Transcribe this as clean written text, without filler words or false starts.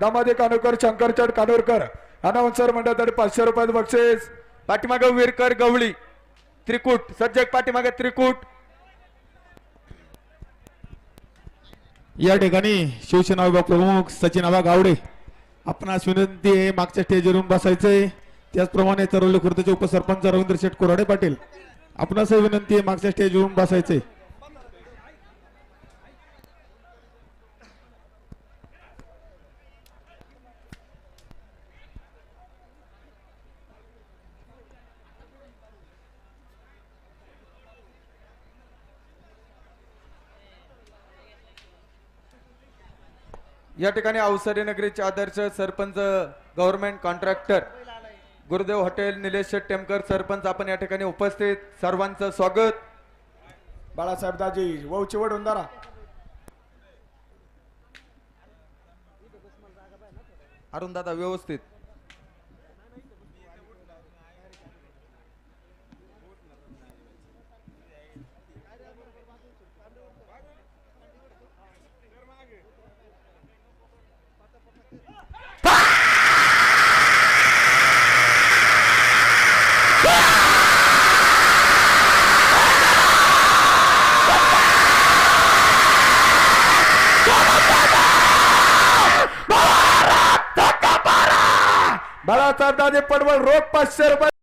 दामादे Kanorkar, शंकरचंद Kanorkar, announcer मंडळाकडे 500 रुपयाचं बक्षीस. पाठीमागे विरकर गवळी त्रिकूट सज्जक, पाठीमागे त्रिकूट. या ठिकाणी शिवसेना विभाग प्रमुख सचिन आबा गावडे आपणास विनंती आहे मागच्या स्टेजवरून बसायचंय. त्याचप्रमाणे चरवली खुर्दचे उपसरपंच रवींद्र शेठ कोराडे पाटील आपणास विनंती आहे मागच्या स्टेजवरून बसायचंय. या ठिकाणी अवसरी नगरीचे आदर्श sarpanch government contractor Gurudev hotel Nilesh Sheth Temkar sarpanch आपण या ठिकाणी उपस्थित. सर्वांचं स्वागत. बाळासाहेब दाजी वौची वडून दारा. अरुण दादा व्यवस्थित. बाळासाहेब दाजी पडवळ रोख 500 रुपये.